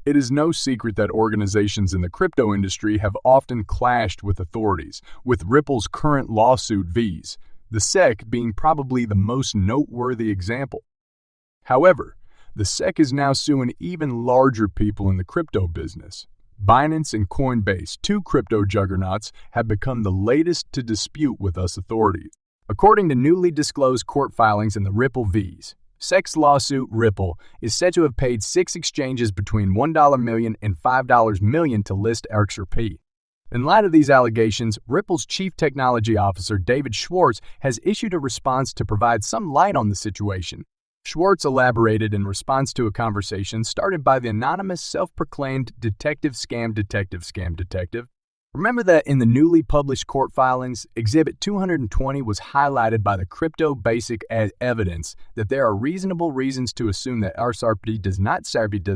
It is no secret that organizations in the crypto industry have often clashed with authorities, with Ripple's current lawsuit vs. the SEC being probably the most noteworthy example. However, the SEC is now suing even larger people in the crypto business. Binance and Coinbase, two crypto juggernauts, have become the latest to dispute with us authorities. According to newly disclosed court filings in the Ripple vs. SEC's lawsuit, Ripple is said to have paid 6 exchanges between $1 million and $5 million to list XRP. In light of these allegations, Ripple's Chief Technology Officer David Schwartz has issued a response to provide some light on the situation. Schwartz elaborated in response to a conversation started by the anonymous self-proclaimed detective scam detective. Remember that in the newly published court filings, Exhibit 220 was highlighted by the crypto basic as evidence that there are reasonable reasons to assume that XRP does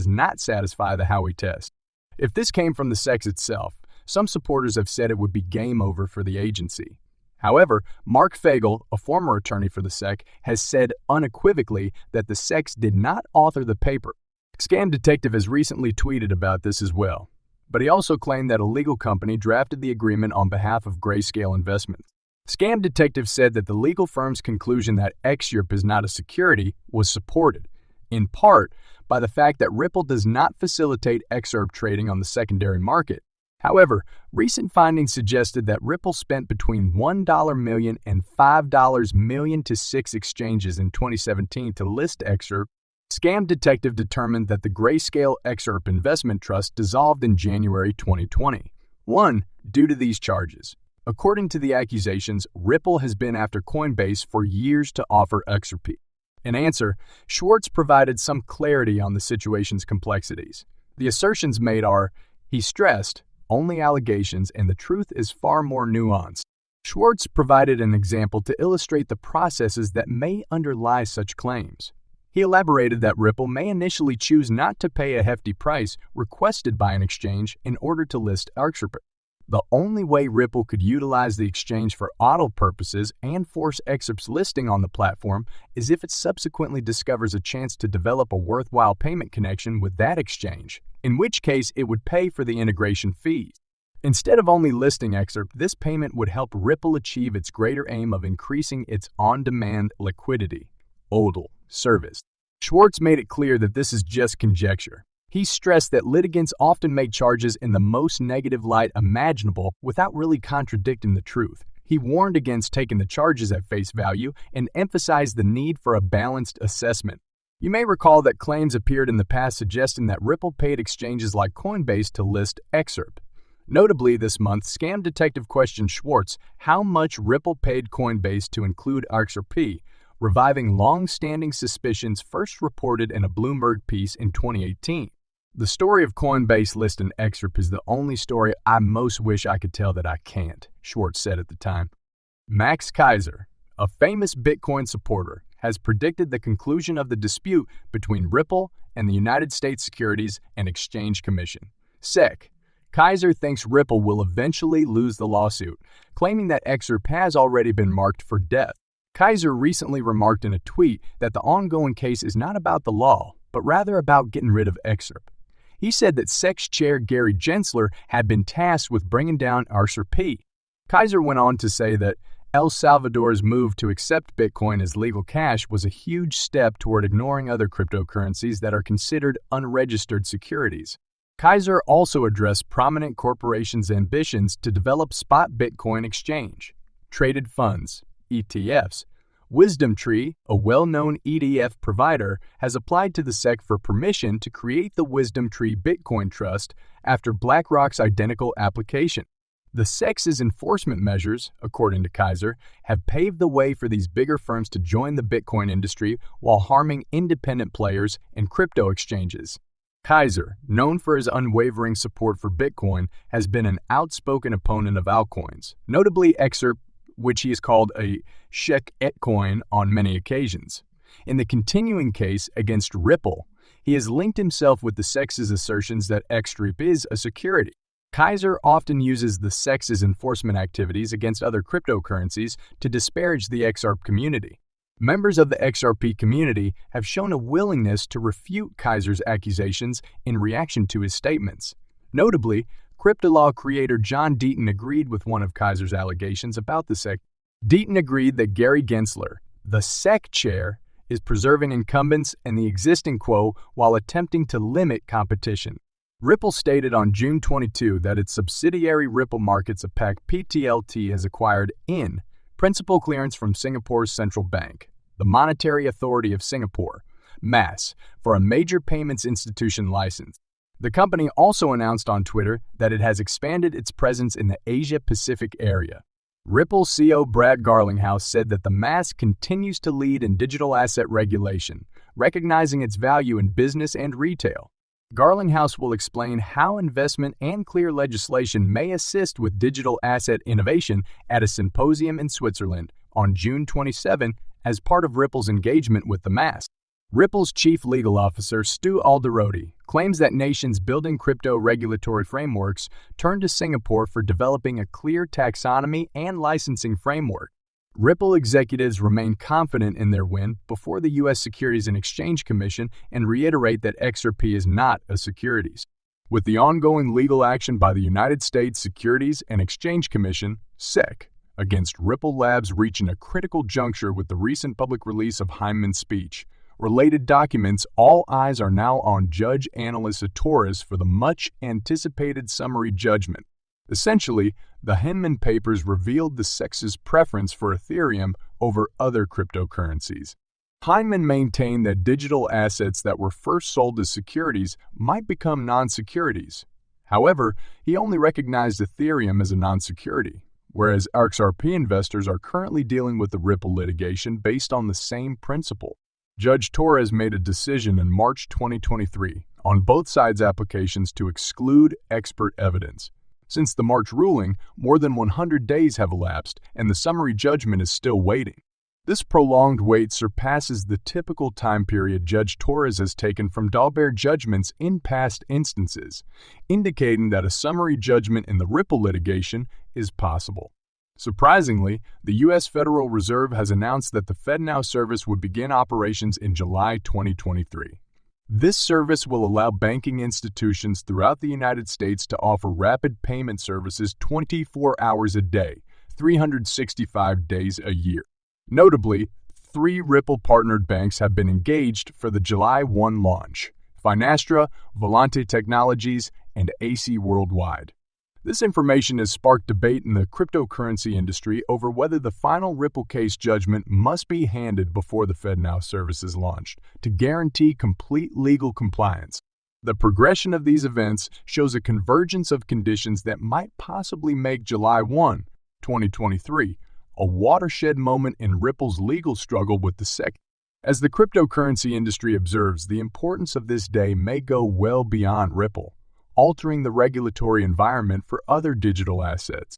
not satisfy the Howey test. If this came from the SEC itself, some supporters have said it would be game over for the agency. However, Mark Fagel, a former attorney for the SEC, has said unequivocally that the SEC did not author the paper. Scam Detective has recently tweeted about this as well, but he also claimed that a legal company drafted the agreement on behalf of Grayscale Investments. Scam Detective said that the legal firm's conclusion that XRP is not a security was supported, in part, by the fact that Ripple does not facilitate XRP trading on the secondary market. However, recent findings suggested that Ripple spent between $1 million and $5 million to 6 exchanges in 2017 to list XRP. Scam Detective determined that the Grayscale XRP Investment Trust dissolved in January 2020. 1. Due to these charges. According to the accusations, Ripple has been after Coinbase for years to offer XRP. In answer, Schwartz provided some clarity on the situation's complexities. The assertions made are, he stressed, only allegations and the truth is far more nuanced. Schwartz provided an example to illustrate the processes that may underlie such claims. He elaborated that Ripple may initially choose not to pay a hefty price requested by an exchange in order to list XRP. The only way Ripple could utilize the exchange for auto purposes and force XRP's listing on the platform is if it subsequently discovers a chance to develop a worthwhile payment connection with that exchange, in which case it would pay for the integration fees. Instead of only listing XRP, this payment would help Ripple achieve its greater aim of increasing its on-demand liquidity (ODL) service. Schwartz made it clear that this is just conjecture. He stressed that litigants often make charges in the most negative light imaginable without really contradicting the truth. He warned against taking the charges at face value and emphasized the need for a balanced assessment. You may recall that claims appeared in the past suggesting that Ripple paid exchanges like Coinbase to list XRP. Notably, this month, Scam Detective questioned Schwartz how much Ripple paid Coinbase to include XRP, reviving long-standing suspicions first reported in a Bloomberg piece in 2018. The story of Coinbase listing XRP is the only story I most wish I could tell that I can't, Schwartz said at the time. Max Keiser, a famous Bitcoin supporter, has predicted the conclusion of the dispute between Ripple and the United States Securities and Exchange Commission, SEC. Keiser thinks Ripple will eventually lose the lawsuit, claiming that XRP has already been marked for death. Keiser recently remarked in a tweet that the ongoing case is not about the law, but rather about getting rid of XRP. He said that SEC Chair Gary Gensler had been tasked with bringing down XRP. Keiser went on to say that El Salvador's move to accept Bitcoin as legal cash was a huge step toward ignoring other cryptocurrencies that are considered unregistered securities. Keiser also addressed prominent corporations' ambitions to develop spot Bitcoin exchange, traded funds, ETFs. WisdomTree, a well-known ETF provider, has applied to the SEC for permission to create the WisdomTree Bitcoin Trust after BlackRock's identical application. The SEC's enforcement measures, according to Keiser, have paved the way for these bigger firms to join the Bitcoin industry while harming independent players and crypto exchanges. Keiser, known for his unwavering support for Bitcoin, has been an outspoken opponent of altcoins, notably XRP, which he has called a sheketcoin on many occasions. In the continuing case against Ripple, he has linked himself with the SEC's assertions that XRP is a security. Keiser often uses the SEC's enforcement activities against other cryptocurrencies to disparage the XRP community. Members of the XRP community have shown a willingness to refute Kaiser's accusations in reaction to his statements. Notably, cryptolaw creator John Deaton agreed with one of Kaiser's allegations about the SEC. Deaton agreed that Gary Gensler, the SEC chair, is preserving incumbents and the existing quo while attempting to limit competition. Ripple stated on June 22 that its subsidiary Ripple Markets APAC PTLT has acquired in principal clearance from Singapore's central bank, the Monetary Authority of Singapore, MAS, for a major payments institution license. The company also announced on Twitter that it has expanded its presence in the Asia-Pacific area. Ripple CEO Brad Garlinghouse said that the MAS continues to lead in digital asset regulation, recognizing its value in business and retail. Garlinghouse will explain how investment and clear legislation may assist with digital asset innovation at a symposium in Switzerland on June 27 as part of Ripple's engagement with the MAS. Ripple's chief legal officer, Stu Alderoty, claims that nations building crypto regulatory frameworks turn to Singapore for developing a clear taxonomy and licensing framework. Ripple executives remain confident in their win before the U.S. Securities and Exchange Commission and reiterate that XRP is not a securities. With the ongoing legal action by the United States Securities and Exchange Commission, SEC, against Ripple Labs reaching a critical juncture with the recent public release of Hyman's speech, related documents, all eyes are now on Judge Annalise Torres for the much-anticipated summary judgment. Essentially, the Hyman papers revealed the SEC's preference for Ethereum over other cryptocurrencies. Hyman maintained that digital assets that were first sold as securities might become non-securities. However, he only recognized Ethereum as a non-security, whereas XRP investors are currently dealing with the Ripple litigation based on the same principle. Judge Torres made a decision in March 2023 on both sides' applications to exclude expert evidence. Since the March ruling, more than 100 days have elapsed, and the summary judgment is still waiting. This prolonged wait surpasses the typical time period Judge Torres has taken from Dalbert judgments in past instances, indicating that a summary judgment in the Ripple litigation is possible. Surprisingly, the U.S. Federal Reserve has announced that the FedNow service would begin operations in July 2023. This service will allow banking institutions throughout the United States to offer rapid payment services 24 hours a day, 365 days a year. Notably, 3 Ripple-partnered banks have been engaged for the July 1 launch: Finastra, Volante Technologies, and AC Worldwide. This information has sparked debate in the cryptocurrency industry over whether the final Ripple case judgment must be handed before the FedNow service is launched to guarantee complete legal compliance. The progression of these events shows a convergence of conditions that might possibly make July 1, 2023, a watershed moment in Ripple's legal struggle with the SEC. As the cryptocurrency industry observes, the importance of this day may go well beyond Ripple, altering the regulatory environment for other digital assets.